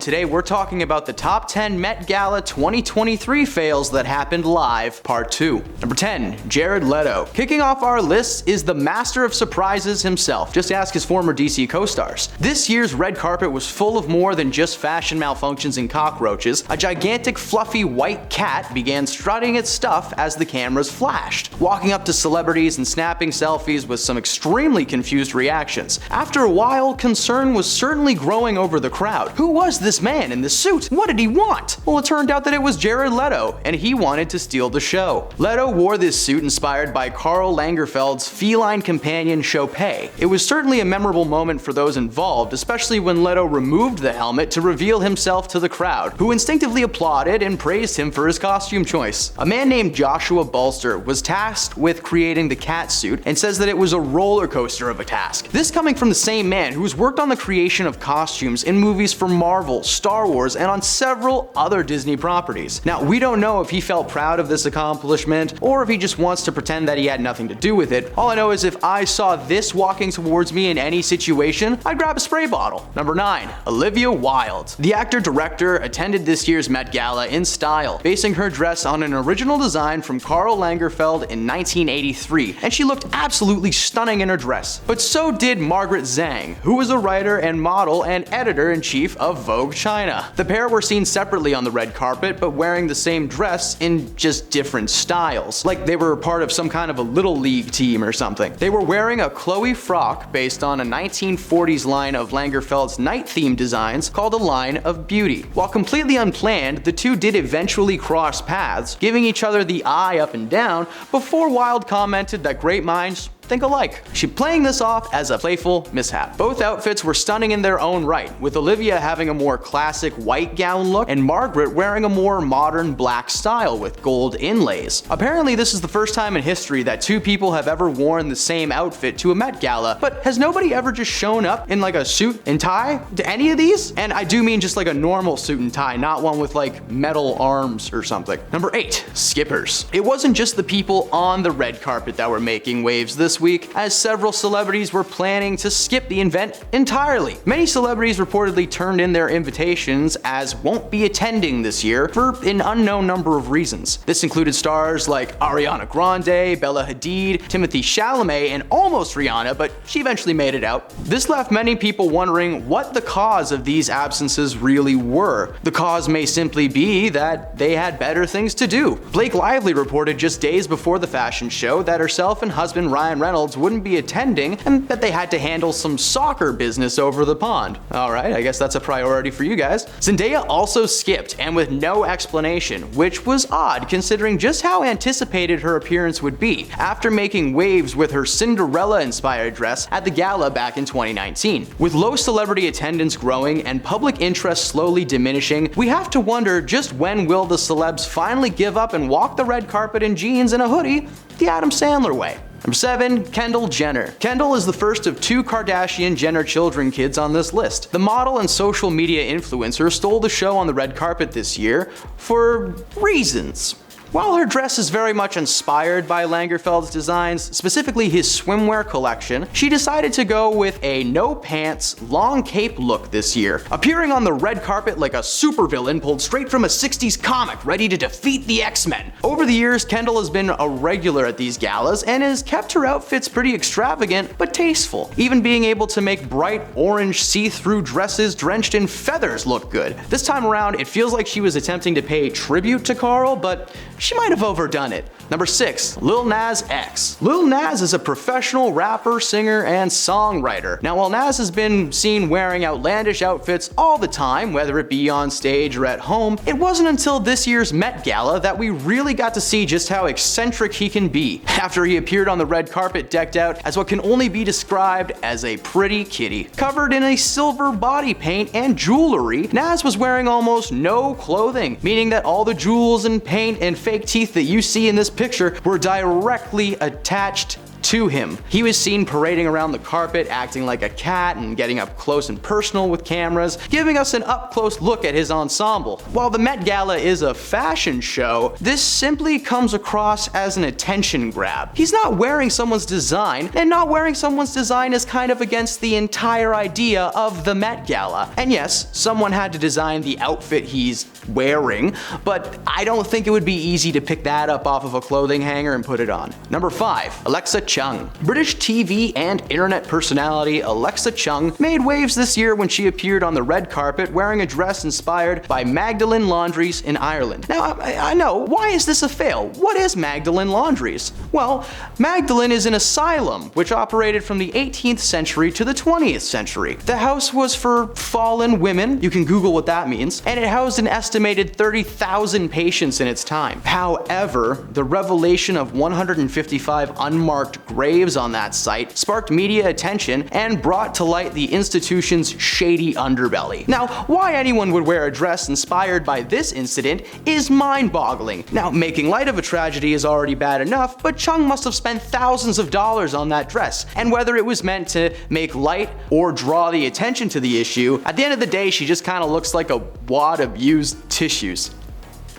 today we're talking about the top 10 Met Gala 2023 fails that happened live, part 2. Number 10, Jared Leto. Kicking off our list is the master of surprises himself. Just ask his former DC co-stars. This year's red carpet was full of more than just fashion malfunctions and cockroaches. A gigantic fluffy white cat began strutting its stuff as the cameras flashed, walking up to celebrities and snapping selfies with some extremely confused reactions. After a while, concern was certainly growing over the crowd. Who was this man in the suit? What did he want? Well, it turned out that it was Jared Leto, and he wanted to steal the show. Leto wore this suit inspired by Karl Lagerfeld's feline companion Chopin. It was certainly a memorable moment for those involved, especially when Leto removed the helmet to reveal himself to the crowd, who instinctively applauded and praised him for his costume choice. A man named Joshua Bolster was tasked with creating the cat suit and says that it was a roller coaster of a task. This coming from the same man who's worked on the creation of costumes in movies for Marvel, Star Wars, and on several other Disney properties. Now, we don't know if he felt proud of this accomplishment or if he just wants to pretend that he had nothing to do with it. All I know is if I saw this walking towards me in any situation, I'd grab a spray bottle. Number 9, Olivia Wilde. The actor-director attended this year's Met Gala in style, basing her dress on an original design from Karl Lagerfeld in 1983, and she looked absolutely stunning in her dress. But so did Margaret Zhang, who was a writer and model and editor-in-chief of Vogue China. The pair were seen separately on the red carpet, but wearing the same dress in just different styles, like they were part of some kind of a little league team or something. They were wearing a Chloe frock based on a 1940s line of Lagerfeld's night-themed designs called a Line of Beauty. While completely unplanned, the two did eventually cross paths, giving each other the eye up and down before Wilde commented that great minds think alike. She playing this off as a playful mishap. Both outfits were stunning in their own right, with Olivia having a more classic white gown look and Margaret wearing a more modern black style with gold inlays. Apparently this is the first time in history that two people have ever worn the same outfit to a Met Gala, but has nobody ever just shown up in like a suit and tie to any of these? And I do mean just like a normal suit and tie, not one with like metal arms or something. Number 8, skippers. It wasn't just the people on the red carpet that were making waves this week, as several celebrities were planning to skip the event entirely. Many celebrities reportedly turned in their invitations as won't be attending this year for an unknown number of reasons. This included stars like Ariana Grande, Bella Hadid, Timothée Chalamet, and almost Rihanna, but she eventually made it out. This left many people wondering what the cause of these absences really were. The cause may simply be that they had better things to do. Blake Lively reported just days before the fashion show that herself and husband Ryan Reynolds wouldn't be attending and that they had to handle some soccer business over the pond. Alright, I guess that's a priority for you guys. Zendaya also skipped, and with no explanation, which was odd considering just how anticipated her appearance would be after making waves with her Cinderella-inspired dress at the gala back in 2019. With low celebrity attendance growing and public interest slowly diminishing, we have to wonder just when will the celebs finally give up and walk the red carpet in jeans and a hoodie the Adam Sandler way. Number 7, Kendall Jenner. Kendall is the first of 2 Kardashian Jenner children kids on this list. The model and social media influencer stole the show on the red carpet this year for reasons. While her dress is very much inspired by Lagerfeld's designs, specifically his swimwear collection, she decided to go with a no-pants, long cape look this year, appearing on the red carpet like a supervillain pulled straight from a 60s comic ready to defeat the X-Men. Over the years, Kendall has been a regular at these galas and has kept her outfits pretty extravagant but tasteful, even being able to make bright orange see-through dresses drenched in feathers look good. This time around, it feels like she was attempting to pay tribute to Karl, but she might have overdone it. Number 6, Lil Nas X. Lil Nas is a professional rapper, singer, and songwriter. Now, while Nas has been seen wearing outlandish outfits all the time, whether it be on stage or at home, it wasn't until this year's Met Gala that we really got to see just how eccentric he can be, after he appeared on the red carpet decked out as what can only be described as a pretty kitty. Covered in a silver body paint and jewelry, Nas was wearing almost no clothing, meaning that all the jewels and paint and fake teeth that you see in this picture were directly attached to him. He was seen parading around the carpet, acting like a cat and getting up close and personal with cameras, giving us an up-close look at his ensemble. While the Met Gala is a fashion show, this simply comes across as an attention grab. He's not wearing someone's design, and not wearing someone's design is kind of against the entire idea of the Met Gala. And yes, someone had to design the outfit he's wearing, but I don't think it would be easy to pick that up off of a clothing hanger and put it on. Number 5. Alexa Chung. British TV and internet personality Alexa Chung made waves this year when she appeared on the red carpet wearing a dress inspired by Magdalen Laundries in Ireland. Now, I know, why is this a fail? What is Magdalen Laundries? Well, Magdalen is an asylum which operated from the 18th century to the 20th century. The house was for fallen women, you can Google what that means, and it housed an estimated 30,000 patients in its time. However, the revelation of 155 unmarked graves on that site sparked media attention and brought to light the institution's shady underbelly. Now, why anyone would wear a dress inspired by this incident is mind-boggling. Now, making light of a tragedy is already bad enough, but Chung must have spent thousands of dollars on that dress, and whether it was meant to make light or draw the attention to the issue, at the end of the day, she just kind of looks like a wad of used tissues.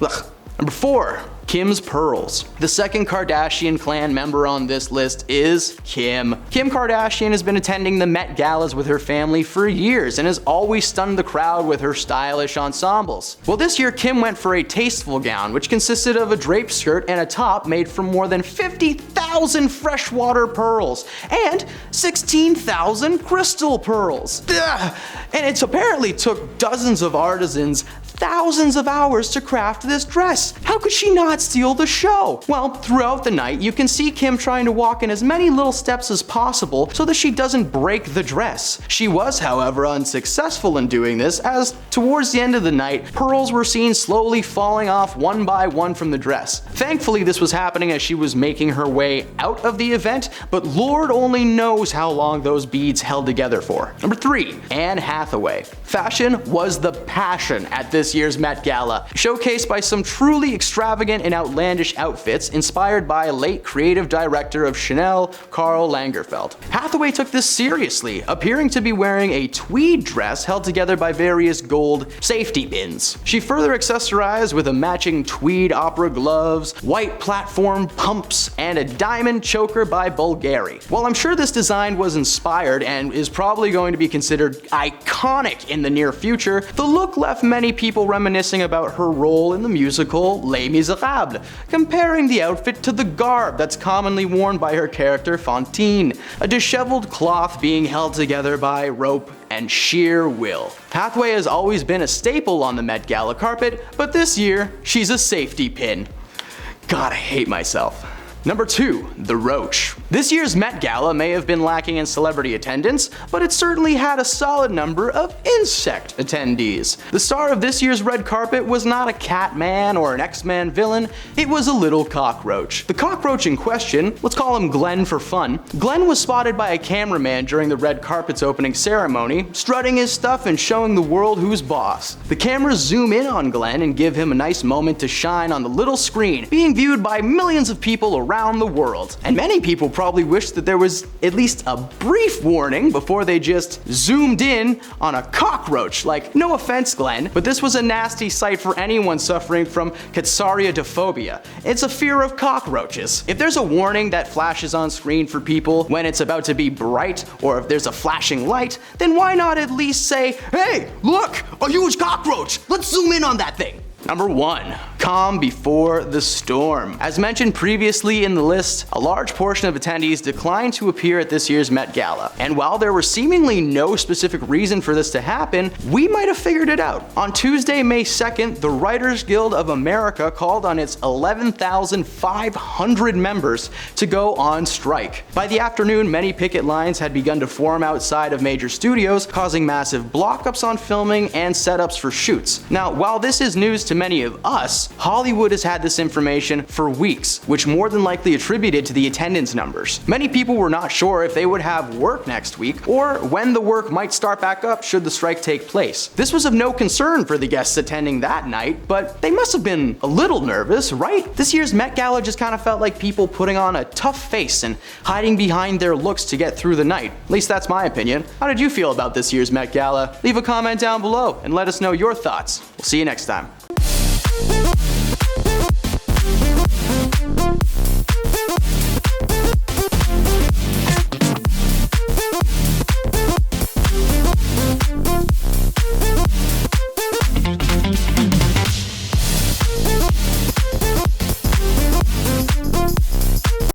Ugh. Number 4. Kim's pearls. The second Kardashian clan member on this list is Kim. Kim Kardashian has been attending the Met Galas with her family for years and has always stunned the crowd with her stylish ensembles. Well, this year Kim went for a tasteful gown, which consisted of a draped skirt and a top made from more than 50,000 freshwater pearls and 16,000 crystal pearls. Ugh. And it apparently took dozens of artisans thousands of hours to craft this dress. How could she not steal the show? Well, throughout the night, you can see Kim trying to walk in as many little steps as possible so that she doesn't break the dress. She was, however, unsuccessful in doing this, as towards the end of the night, pearls were seen slowly falling off one by one from the dress. Thankfully, this was happening as she was making her way out of the event, but Lord only knows how long those beads held together for. Number 3. Anne Hathaway. Fashion was the passion at this year's Met Gala, showcased by some truly extravagant and outlandish outfits inspired by late creative director of Chanel, Karl Lagerfeld. Hathaway took this seriously, appearing to be wearing a tweed dress held together by various gold safety pins. She further accessorized with a matching tweed opera gloves, white platform pumps, and a diamond choker by Bulgari. While I'm sure this design was inspired and is probably going to be considered iconic in the near future, the look left many people reminiscing about her role in the musical Les Miserables, comparing the outfit to the garb that's commonly worn by her character Fantine, a disheveled cloth being held together by rope and sheer will. Hathaway has always been a staple on the Met Gala carpet, but this year, she's a safety pin. God, I hate myself. Number 2. The Roach. This year's Met Gala may have been lacking in celebrity attendance, but it certainly had a solid number of insect attendees. The star of this year's red carpet was not a Catman or an X-Men villain, it was a little cockroach. The cockroach in question, let's call him Glenn for fun, Glenn was spotted by a cameraman during the red carpet's opening ceremony, strutting his stuff and showing the world who's boss. The cameras zoom in on Glenn and give him a nice moment to shine on the little screen, being viewed by millions of people around the world. And many people probably wish that there was at least a brief warning before they just zoomed in on a cockroach. Like, no offense, Glenn, but this was a nasty sight for anyone suffering from katsariadophobia. It's a fear of cockroaches. If there's a warning that flashes on screen for people when it's about to be bright, or if there's a flashing light, then why not at least say, hey, look, a huge cockroach, let's zoom in on that thing. Number 1. Calm before the storm. As mentioned previously in the list, a large portion of attendees declined to appear at this year's Met Gala. And while there was seemingly no specific reason for this to happen, we might have figured it out. On Tuesday, May 2nd, the Writers Guild of America called on its 11,500 members to go on strike. By the afternoon, many picket lines had begun to form outside of major studios, causing massive block-ups on filming and setups for shoots. Now, while this is news to many of us, Hollywood has had this information for weeks, which more than likely attributed to the attendance numbers. Many people were not sure if they would have work next week, or when the work might start back up should the strike take place. This was of no concern for the guests attending that night, but they must have been a little nervous, right? This year's Met Gala just kind of felt like people putting on a tough face and hiding behind their looks to get through the night. At least that's my opinion. How did you feel about this year's Met Gala? Leave a comment down below and let us know your thoughts. We'll see you next time.